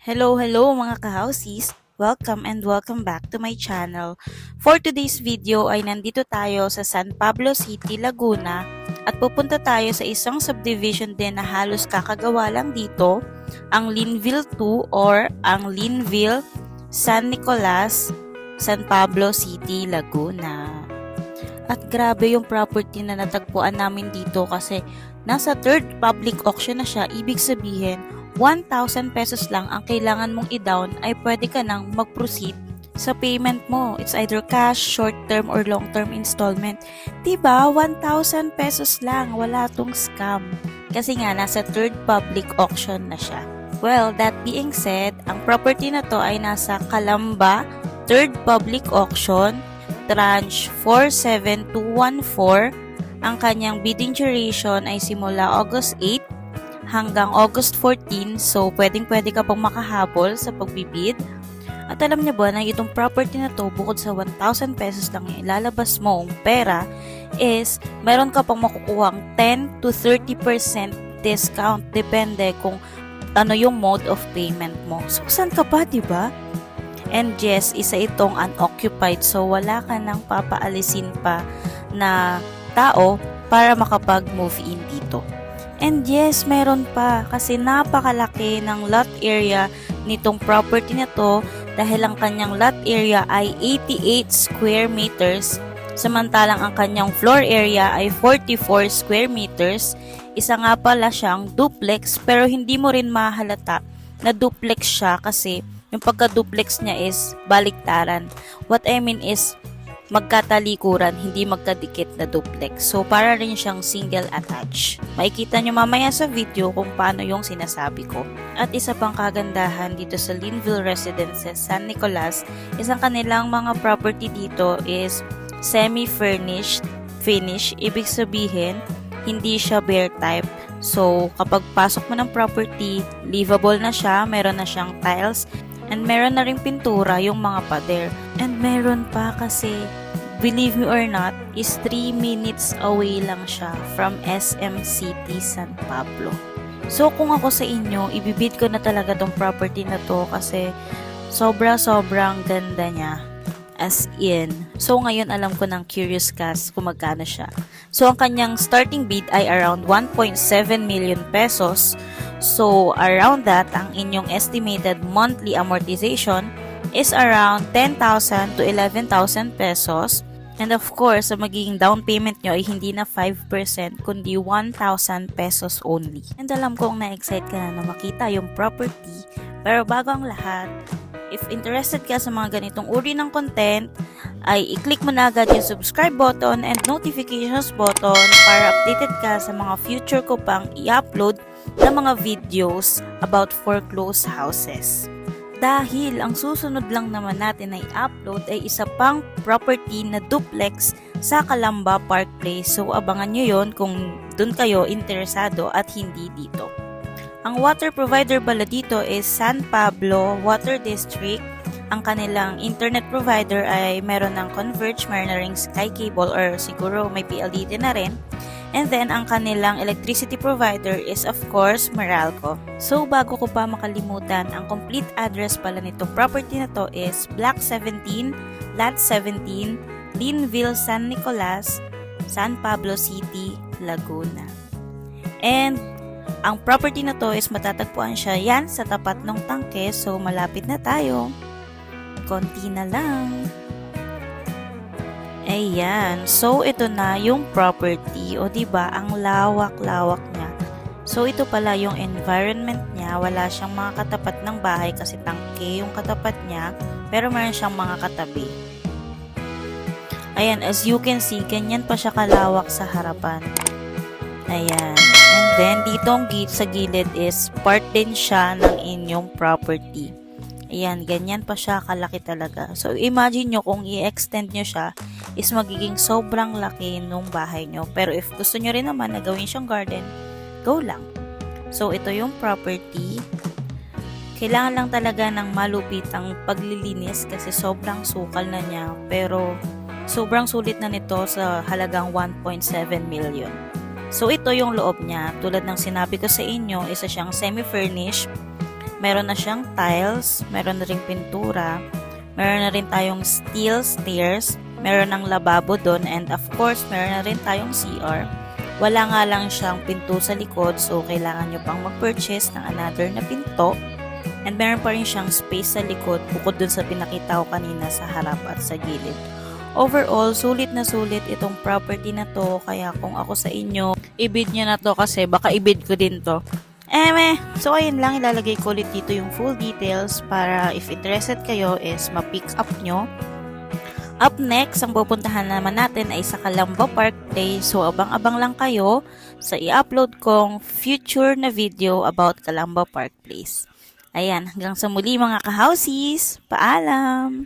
Hello mga ka-housies! Welcome and welcome back to my channel. For today's video ay nandito tayo sa San Pablo City, Laguna at pupunta tayo sa isang subdivision din na halos kakagawa lang dito, ang Linville 2 or ang Linville San Nicolas, San Pablo City, Laguna. At grabe yung property na natagpuan namin dito kasi nasa third public auction na siya, ibig sabihin 1,000 pesos lang ang kailangan mong i-down ay pwede ka nang mag-proceed sa payment mo. It's either cash, short-term, or long-term installment. Diba? 1,000 pesos lang. Wala tong scam. Kasi nga, nasa third public auction na siya. Well, that being said, ang property na to ay nasa Calamba, third public auction, tranche 47214. Ang kanyang bidding duration ay simula August 8 hanggang August 14, so pwedeng-pwede ka pang makahabol sa pagbibid. At alam niyo ba na itong property na to, bukod sa 1,000 pesos lang yung ilalabas mong pera, is meron ka pang makukuhang 10 to 30% discount, depende kung ano yung mode of payment mo. So, saan ka pa, diba? And yes, isa itong unoccupied, so wala ka nang papaalisin pa na tao para makapag-move in dito. And yes, meron pa kasi napakalaki ng lot area nitong property na to dahil ang kanyang lot area ay 88 square meters samantalang ang kanyang floor area ay 44 square meters. Isa nga pala siyang duplex pero hindi mo rin mahalata na duplex siya kasi yung pagka-duplex niya is baliktaran. What I mean is magkatalikuran, hindi magkadikit na duplex. So, para rin siyang single attach. Makikita nyo mamaya sa video kung paano yung sinasabi ko. At isa pang kagandahan dito sa Linville Residences San Nicolas, isang kanilang mga property dito is semi-furnished finish. Ibig sabihin, hindi siya bare type. So, kapag pasok mo ng property, livable na siya, meron na siyang tiles, and meron na rin pintura yung mga pader. And meron pa kasi, believe me or not, is 3 minutes away lang siya from SM City San Pablo. So kung ako sa inyo, ibibid ko na talaga tong property na to kasi sobrang ganda niya. As in. So ngayon alam ko ng curious cast kung magkano siya. So ang kanyang starting bid ay around 1.7 million pesos. So around that, ang inyong estimated monthly amortization is around 10,000 to 11,000 pesos. And of course, ang magiging down payment nyo ay hindi na 5% kundi 1,000 pesos only. And alam kong na-excite ka na makita yung property. Pero bago ang lahat, if interested ka sa mga ganitong uri ng content, ay i-click mo na agad yung subscribe button and notifications button para updated ka sa mga future ko pang i-upload na mga videos about foreclosed houses. Dahil ang susunod lang naman natin na i-upload ay isa pang property na duplex sa Calamba Park Place. So abangan nyo yon kung dun kayo interesado at hindi dito. Ang water provider pala dito is San Pablo Water District. Ang kanilang internet provider ay meron ng Converge, meron na ring Sky Cable or siguro may PLDT na rin. And then, ang kanilang electricity provider is of course Meralco. So, bago ko pa makalimutan, ang complete address pala nitong property na to is Block 17, Lot 17, Linville, San Nicolas, San Pablo City, Laguna. And, ang property na to is matatagpuan siya yan sa tapat ng tangke. So, malapit na tayo. Konti na lang. Ayan. So, ito na yung property. O, diba? Ang lawak-lawak niya. So, ito pala yung environment niya. Wala siyang mga katapat ng bahay kasi tangke yung katapat niya. Pero meron siyang mga katabi. Ayan. As you can see, ganyan pa siya kalawak sa harapan. Ayan. And then, ditong sa gilid is part din siya ng inyong property. Ayan, ganyan pa siya kalaki talaga. So, imagine nyo kung i-extend nyo siya, is magiging sobrang laki nung bahay nyo. Pero if gusto nyo rin naman na gawin siyang garden, go lang. So, ito yung property. Kailangan lang talaga ng malupitang paglilinis kasi sobrang sukal na niya. Pero, sobrang sulit na nito sa halagang 1.7 million. So, ito yung loob niya. Tulad ng sinabi ko sa inyo, isa siyang semi-furnished Meron na siyang tiles, meron na ring pintura, meron na rin tayong steel stairs, meron ng lababo doon, and of course, meron na rin tayong CR. Wala nga lang siyang pinto sa likod, so kailangan nyo pang mag-purchase ng another na pinto. And meron pa rin siyang space sa likod bukod dun sa pinakita ko kanina sa harap at sa gilid. Overall, sulit na sulit itong property na to, kaya kung ako sa inyo, i-bid nyo na to kasi baka i-bid ko din to. So ayun lang, ilalagay ko ulit dito yung full details para if interested kayo is ma-pick up nyo. Up next, ang pupuntahan naman natin ay sa Calamba Park Place, so abang-abang lang kayo sa i-upload kong future na video about Calamba Park Place. Ayan, hanggang sa muli mga ka-housies, paalam!